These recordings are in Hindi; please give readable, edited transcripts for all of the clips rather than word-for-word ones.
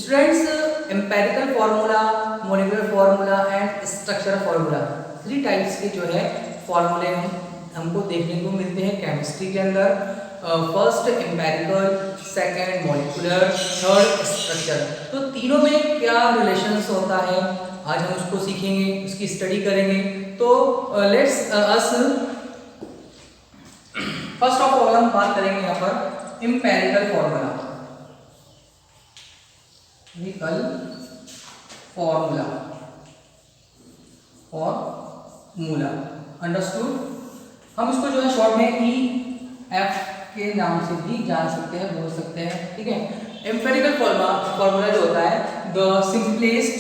Students, empirical formula, molecular formula and structural formula, three types के जो है फार्मूले हमको देखने को मिलते हैं केमिस्ट्री के अंदर। First empirical, second molecular, third structure. तो तीनों में क्या रिलेशंस होता है आज हम उसको सीखेंगे, उसकी स्टडी करेंगे। तो let's us first of all हम बात करेंगे यहाँ पर empirical formula, empirical formula formula understood. हम इसको जो है शॉर्ट में EF के नाम से भी जान सकते हैं, बोल सकते हैं, ठीक है। एम्पेरिकल फार्मूला जो होता है the simplest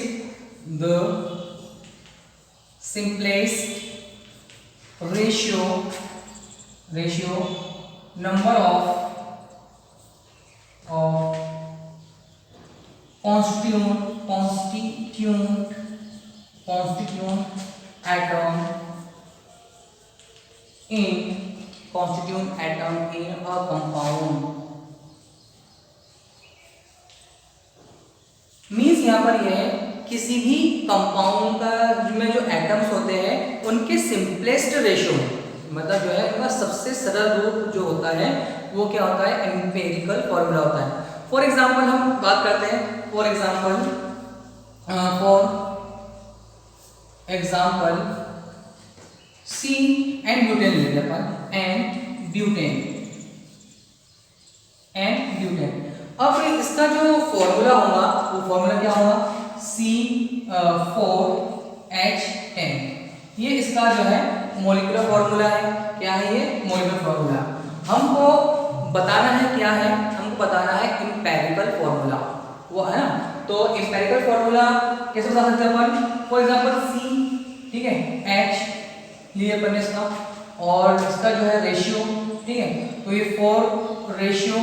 ratio number of constituent atom in a compound means यहाँ पर यह है किसी भी कंपाउंड का में जो एटम्स होते हैं उनके सिंपलेस्ट रेशियो, मतलब जो है उनका सबसे सरल रूप जो होता है वो क्या होता है, एम्पेरिकल फॉर्मूला होता है। फॉर एग्जांपल हम बात करते हैं, for example C and butane लेते हैं अपन, एंड ब्यूटेन। अब इसका जो फॉर्मूला होगा वो फॉर्मूला क्या होगा, C4H10। ये इसका जो है मॉलिक्यूलर फॉर्मूला है। क्या है ये मॉलिक्यूलर फॉर्मूला? हमको बताना है क्या है, हमको बताना है एम्पेरिकल फॉर्मूला, वो है ना। तो एम्पेरिकल फॉर्मूला कैसे बता सकते हैं अपन? फॉर एग्जांपल C, ठीक है, H लिए अपन ने इसका, और इसका जो है रेशियो, ठीक है, तो ये 4 रेशियो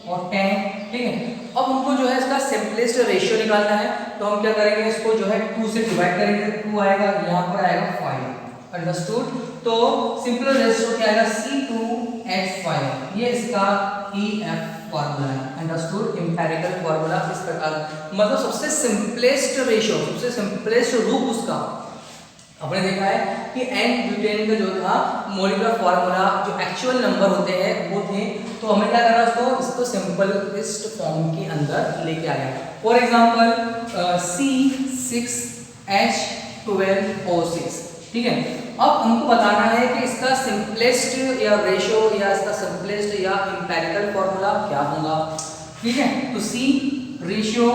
और 10, ठीक है। अब हमको जो है इसका सिंपलेस्ट रेशियो निकालना है, तो हम क्या करेंगे, इसको जो है 2 से डिवाइड करेंगे, 2 आएगा, यहाँ पर आएगा 5, अंडरस्टूड। तो सिंपल रेशियो क्या आएगा, C2H5, ये इसका EF फॉर्मूला है, अंडरस्टूड। एम्पेरिकल फॉर्मूला इस प्रकार, मतलब सबसे सिंपलेस्ट रेशियो, सबसे सिंपलेस्ट रूप उसका आपने देखा है कि एन ब्यूटेन का जो था मॉलिक्यूलर फार्मूला, जो एक्चुअल नंबर होते हैं वो थे, तो हमें क्या करना है, इसको सिंपलेस्ट फॉर्म के अंदर लेके आ गया। फॉर एग्जांपल C6H12O6, ठीक है। अब हमको बताना है कि इसका सिंपलेस्ट या रेशियो या इसका सिंपलेस्ट या एम्पेरिकल फार्मूला क्या होगा, ठीक है। तो C ratio,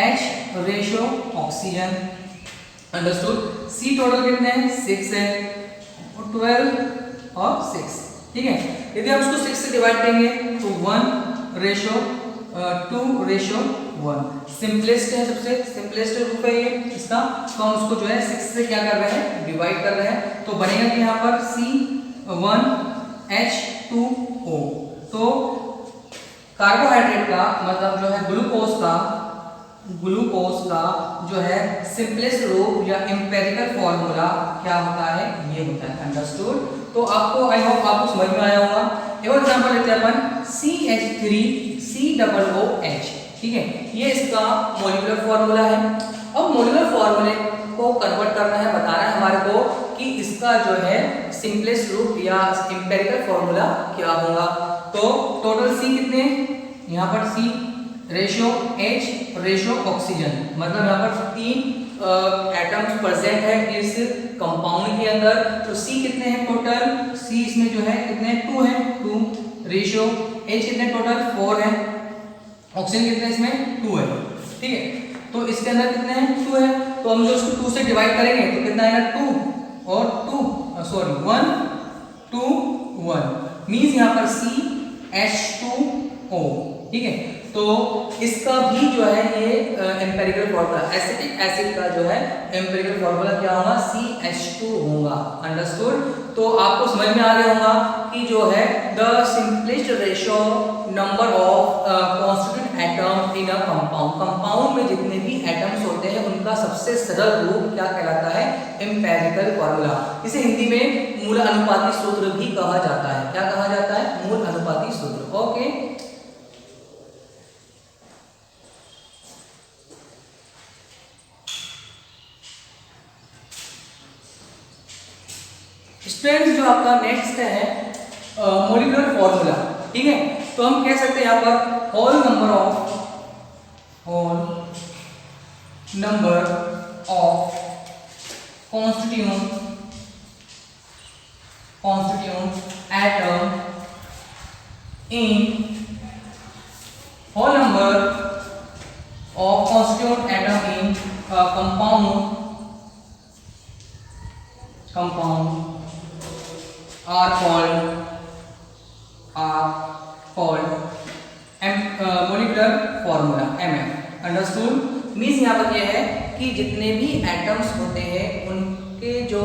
H ratio oxygen, understood. C total कितने हैं, 6 है, और 12 और 6, ठीक है। यदि हम उसको 6 से डिवाइड करेंगे तो 1 रेशियो 2 रेशियो 1, सिंपलेस्ट है, सबसे सिंपलेस्ट रूप है ये इसका। तो हम उसको जो है 6 से क्या कर रहे हैं, डिवाइड कर रहे हैं, तो बनेगा कि यहाँ पर C1H2O। तो कार्बोहाइड्रेट का मतलब जो है ग्लूकोज का जो है सिंपलेस्ट रूप या एम्पेरिकल फॉर्मूला क्या होता है, ये होता है, अंडरस्टूड। तो आपको आई होप आपको समझ में आया होगा। एक और एग्जांपल लेते हैं अपन, CH3COOH, ठीक है, ये इसका मॉलिक्यूलर फॉर्मूला है। अब मॉलिक्यूलर फॉर्मूले को कन्वर्ट करना है, बताना है हमारे को कि इसका जो है सिंपलेस्ट रूप या एम्पेरिकल फॉर्मूला क्या होगा। तो टोटल C कितने, यहाँ पर C ratio, H ratio oxygen, मतलब यहाँ पर 3 एटम्स प्रेजेंट है इस कंपाउंड के अंदर। तो C कितने हैं टोटल, C इसमें जो है कितने, 2 है, 2 रेशियो, H कितने टोटल 4 है, ऑक्सीजन कितने इसमें 2 है, ठीक है। तो इसके अंदर कितने हैं, 2 है, तो हम जो इसको 2 से डिवाइड करेंगे तो कितना आएगा, 2 और 1 2 1, मींस यहाँ पर CH2O, ठीक है। तो इसका भी जो है ये एम्पेरिकल फॉर्मूला, एसिटिक एसिड का जो है एम्पेरिकल फॉर्मूला क्या होगा, CH2 होगा, अंडरस्टूड। तो आपको समझ में आ गया होगा कि जो है the simplest ratio number of constituent atom in a compound, compound में जितने भी एटम्स होते हैं उनका सबसे सरल रूप क्या कहलाता है, एम्पेरिकल फॉर्मूला। इसे हिंदी में मूल अनुपाती सूत्र भी कहा जाता है। क्या कहा जाता है, मूल अनुपाती सूत्र, ओके। स्टूडेंट्स जो आपका नेक्स्ट है मॉलिक्यूलर फॉर्मूला, ठीक है। तो हम कह सकते हैं यहाँ पर whole number of constituent atom in whole number of constituent atom in compound are called molecular formula MF। Understood means यहाँ पर यह है कि जितने भी एटम्स होते हैं उनके जो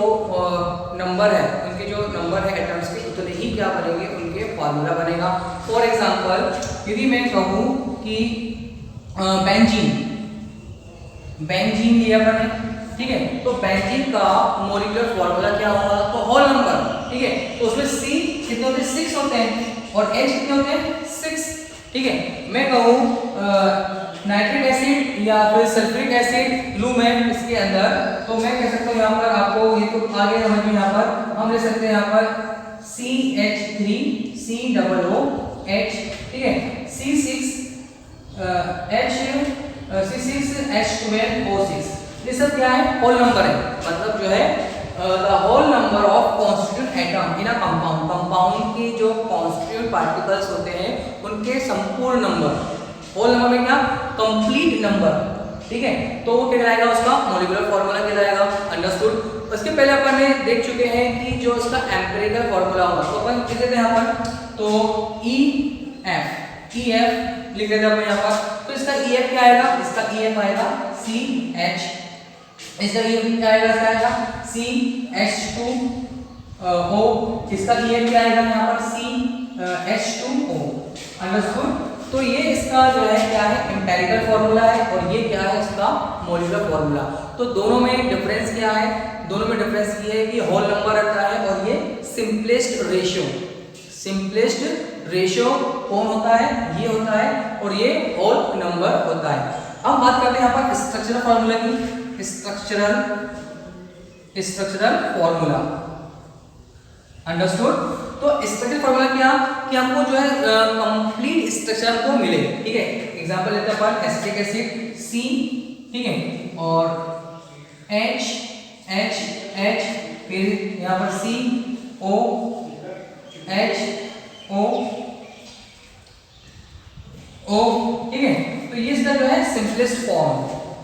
नंबर है, उनके जो नंबर है एटम्स के, उतने ही क्या बनेंगे, उनके फार्मूला बनेगा। फॉर एग्जांपल यदि मैं कहूँ कि बेंजीन लिया मैंने, ठीक है, तो बेंजीन का मॉलिक्यूलर फार्मूला क्या होगा, तो होल नंबर, ठीक है। तो उसमें C कितने होते हैं, 6 होते हैं, और H कितने होते हैं, 6, ठीक है। मैं कहूँ नाइट्रिक एसिड या फिर सल्फ्यूरिक एसिड लूँ मैं इसके अंदर, तो मैं कह सकता हूँ यहाँ पर आपको ये तो आगे समझ में, यहाँ पर हम ले सकते हैं यहाँ पर CH3COOH, ठीक है, C6H12O6, ये सब क्या है, होल नंबर है। मतलब जो है the whole number of constituent atom in a compound के जो कॉन्स्टिट्यूएंट पार्टिकल्स होते हैं उनके संपूर्ण नंबर, होल नंबर में क्या, कंप्लीट नंबर, ठीक है। तो वो क्या कहलाएगा, उसका मॉलिक्यूलर फार्मूला कहलाएगा। अंडरस्टूड। उसके पहले अपन ने देख चुके हैं कि जो उसका एम्पिरिकल फार्मूला होगा, तो अपन लिख देते हैं यहाँ पर, तो EF लिख देते हैं अपन यहाँ पर। तो इसका EF क्या आएगा, इसका EF आएगा CH, इसका EF क्या आएगा, इसका आएगा CH2O, इसका EF क्या आएगा यहाँ पर CH2O। अंडरस्टूड। तो ये इसका जो है क्या है, एम्पिरिकल फार्मूला है, और ये क्या है, इसका मॉलिक्यूलर फार्मूला। तो दोनों में डिफरेंस क्या है, दोनों में डिफरेंस ये है कि होल नंबर रहता है और ये सिंपलेस्ट रेशियो कौन होता है, ये होता है, और ये होल नंबर होता है। अब बात करते हैं यहाँ पर स्ट्रक्चरल फार्मूला की। Structural formula, understood. तो स्ट्रक्चरल फार्मूला क्या, कि हमको जो है कंप्लीट स्ट्रक्चर को मिले, ठीक है। एग्जांपल लेते हैं अपन एसिटिक एसिड C, ठीक है, और H, फिर यहाँ पर CO, H, O, ठीक है। तो ये इसका जो है सिंपलेस्ट फॉर्म,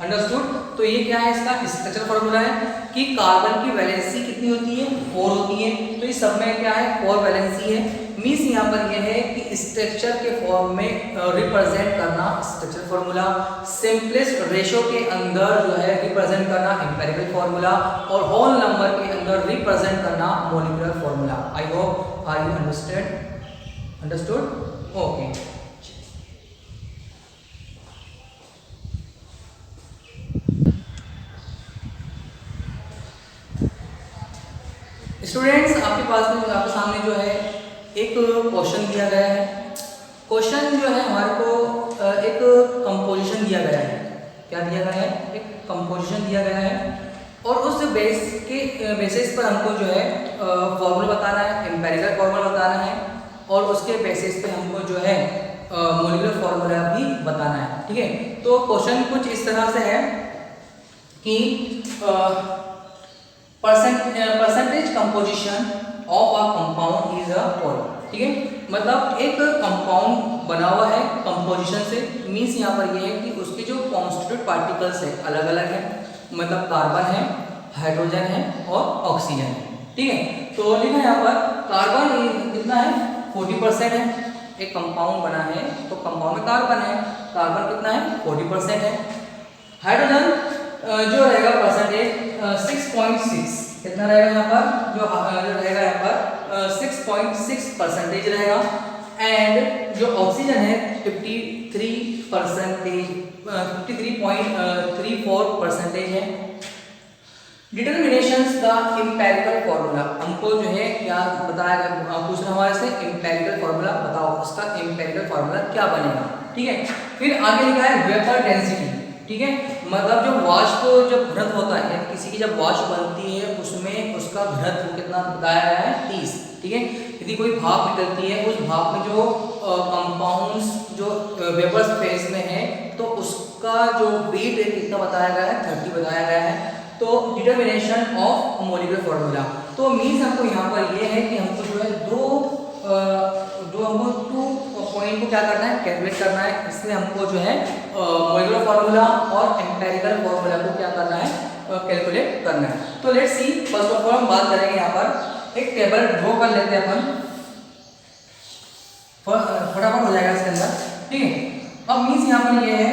अंडरस्टूड। तो ये क्या है, इसका स्ट्रक्चरल फार्मूला है कि कार्बन की वैलेंसी कितनी होती है, 4 होती है। तो इस सब में क्या है, 4 वैलेंसी है। मींस यहाँ पर यह है कि स्ट्रक्चर के फॉर्म में रिप्रेजेंट करना स्ट्रक्चरल फार्मूला, सिंपलेस्ट रेशियो के अंदर जो है रिप्रेजेंट करना एम्पिरिकल फार्मूला, और होल नंबर के अंदर रिप्रेजेंट करना molecular formula. I hope are you understood, okay. Students, आपके पास में आपके सामने जो है एक क्वेश्चन दिया गया है। क्वेश्चन जो है हमारे को एक कंपोजिशन दिया गया है। क्या दिया गया है, एक कंपोजिशन दिया गया है, और उस बेसिस पर हमको जो है फॉर्मूला बताना है, एम्पिरिकल फॉर्मूला बताना है, और उसके बेसिस पे हमको जो है मॉलिक्यूलर फॉर्मूला भी बताना है, ठीक है। तो क्वेश्चन कुछ इस तरह से है कि percentage composition of a compound is a following, ठीक है। मतलब एक कंपाउंड बना हुआ है कंपोजिशन से, मींस यहाँ पर ये है कि उसके जो कॉन्स्टिट्यूएंट पार्टिकल्स है अलग अलग है, मतलब कार्बन है, हाइड्रोजन है और ऑक्सीजन है, ठीक है। तो लिखा यहाँ पर कार्बन कितना है, 40% है। एक कंपाउंड बना है तो कंपाउंड में कार्बन है, कार्बन कितना है, 40% है। हाइड्रोजन जो रहेगा परसेंटेज 6.6, कितना रहेगा यहाँ पर, जो रहेगा यहाँ पर 6.6% रहेगा। एंड जो ऑक्सीजन है 53.34% है। डिटर्मिनेशंस द एम्पिरिकल फार्मूला, हमको जो है क्या बताया गया, पूछ रहा हमारे से एम्पिरिकल फार्मूला बताओ, उसका एम्पिरिकल फार्मूला क्या बनेगा, ठीक है। फिर आगे लिखा है वेपर डेंसिटी। ठीक है। मतलब जो वाष्प जब घनत्व होता है, यानी किसी की जब वाष्प बनती है उसमें उसका घनत्व कितना बताया गया है 30, ठीक है। यदि कोई भाप निकलती है, उस भाप में जो कंपाउंड्स जो वेपर्स फेज में है तो उसका जो वेट कितना बताया गया है 30 बताया गया है। तो डिटर्मिनेशन ऑफ मोलिकुलर फॉर्मूला, तो मीन्स हमको यहाँ पर ये है कि हमको जो है हमको 2 पॉइंट को क्या करना है कैलकुलेट करना है। इसलिए हमको जो है मोलिकुलर फार्मूला और एम्पिरिकल फार्मूला को क्या करना है कैलकुलेट करना है। तो let's see, first of all हम बात करेंगे यहाँ पर एक टेबल ड्रॉ कर लेते हैं अपन, फटाफट हो जाएगा इसके अंदर, ठीक है। अब मीन्स यहाँ पर ये है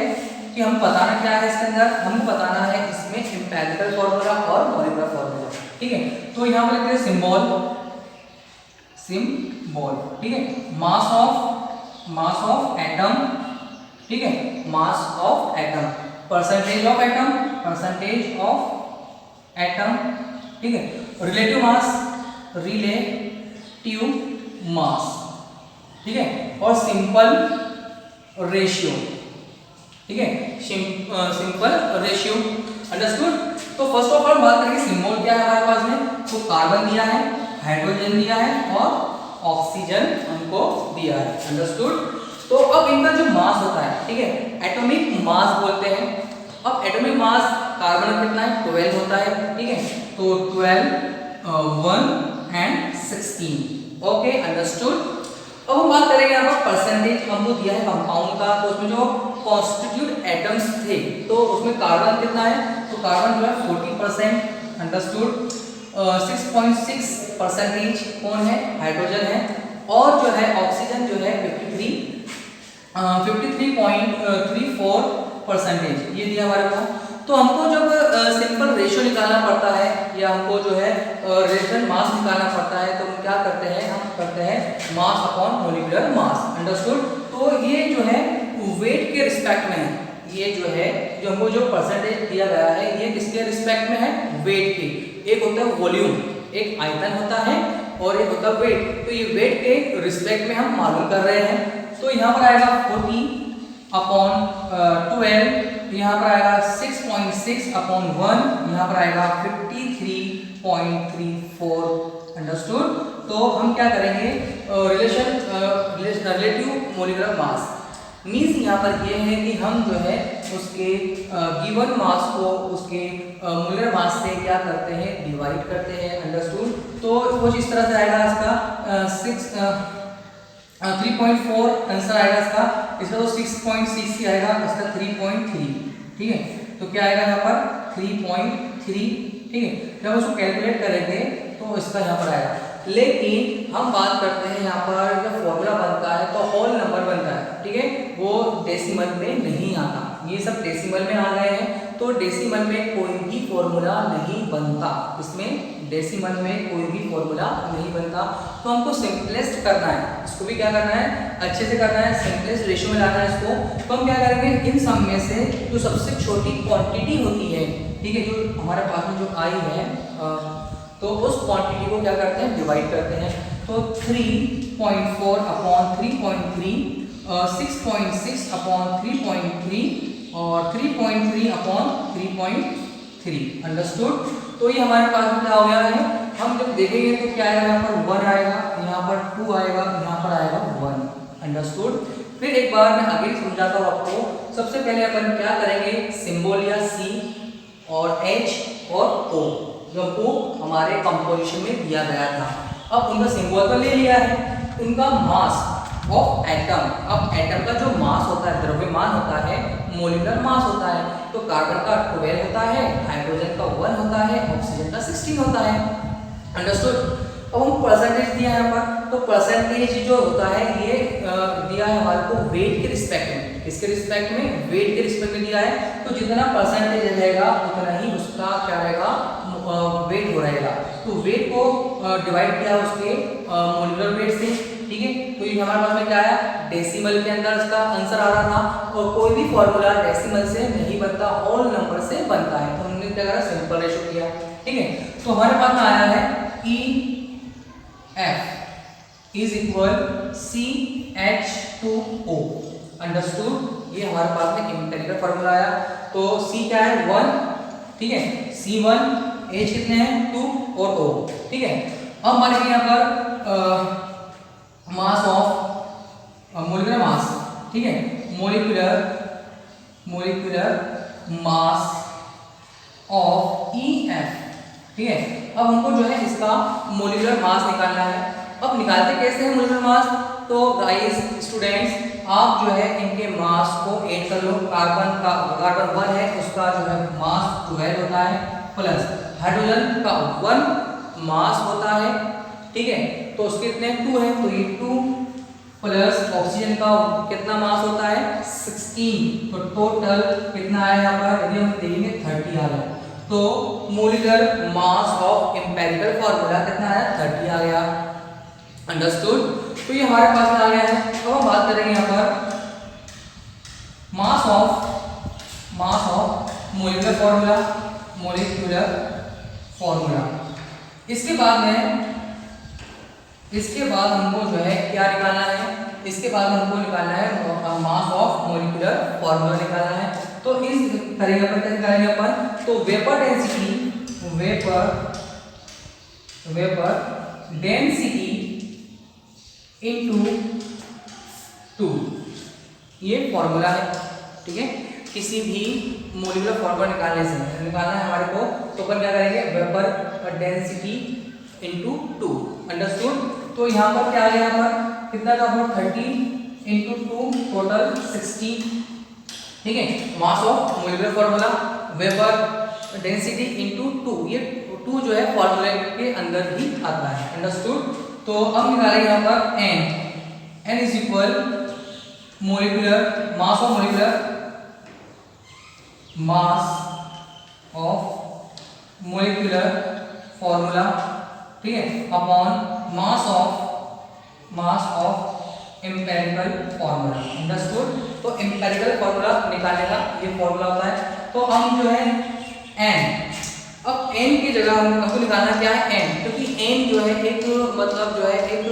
कि हम बताना क्या है इसके अंदर, हमें बताना है इसमें एम्पिरिकल फार्मूला और मोलिकुलर फार्मूला, ठीक है। तो यहाँ पर लिखते हैं सिंबल, ठीक है। मास ऑफ एटम, ठीक है, mass of atom, percentage of atom, ठीक है। रिलेटिव मास, ठीक है, और सिंपल रेशियो, ठीक है, सिंपल रेशियो, अंडरस्टूड। तो फर्स्ट ऑफ ऑल बात करेंगे सिंबल क्या है हमारे पास में, तो कार्बन दिया है, हाइड्रोजन दिया है और ऑक्सीजन हमको दिया है, अंडरस्टूड। तो अब इनका जो मास होता है, ठीक है, एटॉमिक मास बोलते हैं। अब एटॉमिक मास कार्बन का कितना है 12 होता है, ठीक है। तो 12 1 एंड 16, ओके, अंडरस्टूड। अब हम बात करेंगे यहाँ पर परसेंटेज हमको दिया है कंपाउंड का, तो उसमें जो कॉन्स्टिट्यूट एटम्स थे तो उसमें कार्बन कितना है, तो कार्बन जो है 40%, अंडरस्टूड। 6.6% कौन है, हाइड्रोजन है, और जो है ऑक्सीजन जो है 53.34% ये दिया हमारे को। तो हमको जब सिंपल रेशियो निकालना पड़ता है या हमको जो है रिलेशन मास निकालना पड़ता है तो हम क्या करते हैं, हम करते हैं mass upon molecular mass, understood. तो ये जो है वेट के रिस्पेक्ट में है, ये जो है जो हमको जो परसेंटेज दिया गया है ये किसके रिस्पेक्ट में है, वेट के। एक होता है वॉल्यूम, एक आयतन होता है और एक होता है वेट, तो ये वेट के रिस्पेक्ट में हम मालूम कर रहे हैं। तो यहाँ पर आएगा 40 अपॉन 12, यहाँ पर आएगा 6.6 अपॉन 1, यहाँ पर आएगा 53.34, अंडरस्टूड। तो हम क्या करेंगे रिलेटिव मोलिकुलर मास, मीन्स यहाँ पर ये है कि हम जो है उसके गिवन मास को उसके मोलिकुलर मास से क्या करते हैं डिवाइड करते हैं, अंडरस्टूड। तो कुछ इस तरह से आएगा इसका 3.4 आंसर आएगा इसका तो 6.6 ही आएगा, इसका 3.3, ठीक है। तो क्या आएगा यहाँ पर 3.3, ठीक है। जब उसको कैलकुलेट करेंगे तो इसका यहाँ पर आएगा, लेकिन हम बात करते हैं यहाँ पर जब फॉर्मूला बनता है तो होल नंबर बनता है, ठीक है, वो डेसिमल में नहीं आता, ये सब डेसिमल में आ गए हैं। तो डेसिमल में कोई भी फॉर्मूला नहीं बनता, इसमें डेसिमल में कोई भी फॉर्मूला नहीं बनता। तो हमको सिंपलेस्ट करना है, इसको भी क्या करना है अच्छे से करना है, सिंपलेस्ट रेशियो में लाना है इसको। तो हम क्या करेंगे, इन सब में से जो सबसे छोटी क्वांटिटी होती है, ठीक है, जो हमारे पास में जो आई है तो उस क्वांटिटी को क्या करते हैं डिवाइड करते हैं। तो 3.4 अपॉन 3.3, 6.6 अपॉन 3.3 और 3.3 अपॉन 3.3, अंडरस्टूड। तो ये हमारे पास में क्या हो गया है, हम जब देखेंगे तो क्या आएगा, यहाँ पर 1 आएगा, यहाँ पर 2 आएगा, यहाँ पर आएगा 1, अंडरस्टूड। फिर एक बार मैं आगे समझाता हूँ आपको। सबसे पहले अपन क्या करेंगे, सिंबल या C और H और O जो को हमारे कंपोजिशन में दिया गया था, अब उनका सिंबल तो ले लिया है, उनका मास ऑफ एटम, अब एटम का जो मास होता है, द्रव्यमान होता है, मोलिकुलर मास होता है, तो कार्बन का 12 होता है, हाइड्रोजन का 1 होता है, ऑक्सीजन का 16 होता है, अंडरस्टूड। अब हम परसेंटेज दिया है यहाँ पर, तो परसेंटेज जो होता है ये दिया है हमारे को वेट के रिस्पेक्ट में, किसके रिस्पेक्ट में, वेट के रिस्पेक्ट में दिया है। तो जितना परसेंटेज रहेगा उतना ही उसका क्या रहेगा, वेट हो रहेगा। तो वेट को डिवाइड किया उसके मोलिकुलर वेट से, ठीक है। तो ये हमारे पास में क्या आया, डेसिमल के अंदर इसका आंसर आ रहा था, और कोई भी फॉर्मूला डेसिमल से नहीं बनता, होल नंबर से बनता है। तो हमने क्या करा, सिंपल रेशियो किया, ठीक है। तो हमारे पास में आया है EF is equal CH2O, understood. ये हमारे पास में एम्पिरिकल फॉर्मूला आया। तो C क्या है 1, ठीक है, C1, H कितने हैं 2 और O, ठीक है। अब मान लीजिए यहाँ पर मास ऑफ मोलिकुलर मास, ठीक है, मोलिकुलर मास ऑफ EF, ठीक है। अब हमको जो है इसका मोलिकुलर मास निकालना है। अब निकालते कैसे हैं मोलिकुलर मास? तो गाइस स्टूडेंट्स आप जो है इनके मास को ऐड कर लो। कार्बन 1 है उसका जो है मास 12 होता है, प्लस हाइड्रोजन का 1 मास होता है, ठीक है, तो उसके कितने 2 है, तो ये 2 प्लस ऑक्सीजन का कितना मास होता है 16, तो टोटल कितना आया यहाँ पर यदि हम देखेंगे 30 आ गया। तो molecular mass of empirical formula कितना आया 30 आ गया। अंडरस्टूड? तो ये हमारे पास में आ गया है। तो हम बात करेंगे यहाँ पर मास ऑफ मोलिकुलर फार्मूला। इसके बाद हमको जो है क्या निकालना है? इसके बाद हमको निकालना है मास ऑफ मोलिकुलर फार्मूला निकालना है। तो इस तरीके पर कैसे करेंगे अपन? तो वेपर डेंसिटी इनटू 2 ये फॉर्मूला है, ठीक है। किसी भी मोलिकुलर फार्मूला निकालना है हमारे को, तो अपन क्या करेंगे वेपर डेंसिटी इनटू 2। अंडरस्टूड? तो यहाँ पर क्या आ गया, यहाँ पर कितना का 30 इनटू 2 टोटल 60, ठीक है। Mass of molecular formula vapour density into 2, ये 2 जो है फार्मूले के अंदर ही आता है। अंडरस्टूड? तो अब निकालेंगे यहाँ पर n is equal mass of molecular formula, ठीक है, upon mass of empirical formula. Understood? तो एम्पिरिकल फार्मूला निकालने का ये फार्मूला होता है। तो हम जो है n, अब n की जगह हमको निकालना क्या है n, क्योंकि n जो है एक मतलब जो है एक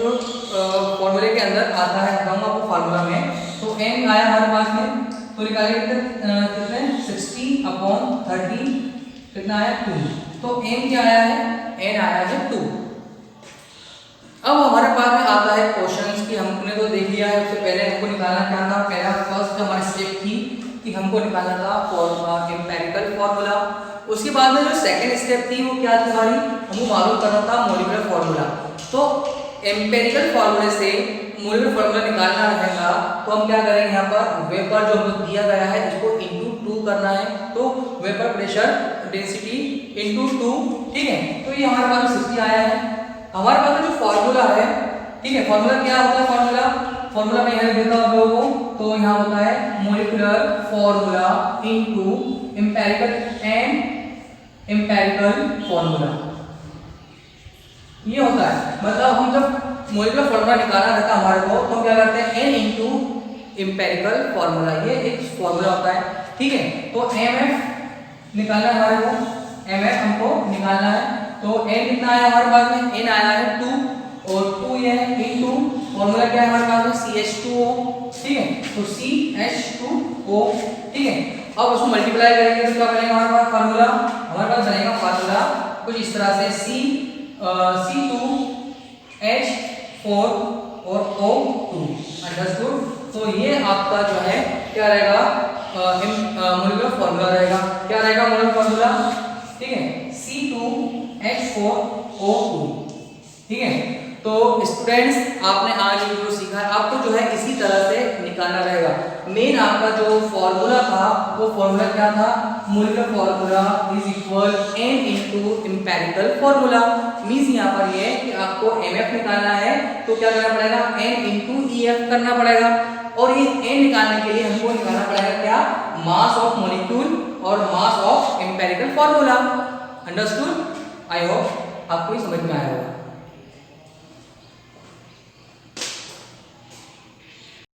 फॉर्मूले के अंदर आता है, बताऊंगा आपको फार्मूला में। तो n आया हमारे पास में, तो निकालेंगे कितने 60 अपॉन 30 कितना आया 2। तो n क्या आया है? n आया है 2। अब हमारे पास में आता है क्वेश्चंस की, हमने तो देख लिया है। उससे पहले हमको निकालना क्या था? पहला फर्स्ट हमारी स्टेप थी कि हमको निकालना था एम्पिरिकल फार्मूला। उसके बाद में जो सेकंड स्टेप थी वो क्या थी हमारी? हमको मालूम करना था मोलिकुलर फार्मूला। तो एम्पिरिकल फार्मूले से मोलिकुलर फार्मूला निकालना रहेगा, तो हम क्या करेंगे यहाँ पर वेपर जो हमको दिया गया है इसको इनटू 2 करना है। तो वेपर प्रेशर डेंसिटी इनटू 2, ठीक है। तो ये हमारे पास 60 आया है। हमारे पास जो फार्मूला है, ठीक है, फार्मूला क्या होता है? फार्मूला मैं यहाँ देता हूँ आप लोगों को। तो यहाँ होता है molecular formula into empirical formula, ये होता है। मतलब हम जब मोलिकुलर फार्मूला निकालना रहता है हमारे को, तो हम क्या करते हैं n इनटू एम्पिरिकल फार्मूला, ये एक फार्मूला होता है, ठीक है। तो mf निकालना है हमारे को, mf हमको निकालना है। तो n कितना आया हमारे पास में? n आया है 2, और 2 ये इनटू फार्मूला क्या है हमारे पास में? CH2O, ठीक है। तो CH2O, ठीक है। अब उसको मल्टीप्लाई करेंगे तो क्या बनेगा हमारे पास फार्मूला? हमारे पास बनेगा फार्मूला कुछ इस तरह से C2H4 और O2। अंडरस्टूड? तो ये आपका जो है क्या रहेगा मोलिकुलर फार्मूला रहेगा। क्या रहेगा मोलिकुलर फार्मूला? ठीक है, C2H4O2, ठीक है। तो स्टूडेंट्स आपने आज जो सीखा है आपको जो है इसी तरह से निकालना रहेगा। मेन आपका जो फॉर्मूला था वो फॉर्मूला क्या था? Molecular formula is equal n into empirical formula. Means यहाँ पर ये है कि आपको mf निकालना है तो क्या करना पड़ेगा? n इनटू ef करना पड़ेगा। और ये n निकालने के लिए हमको निकालना पड़ेगा क्या? मास ऑफ मॉलिक्यूल और mass of empirical formula. Understood? I hope आपको समझ में आया होगा।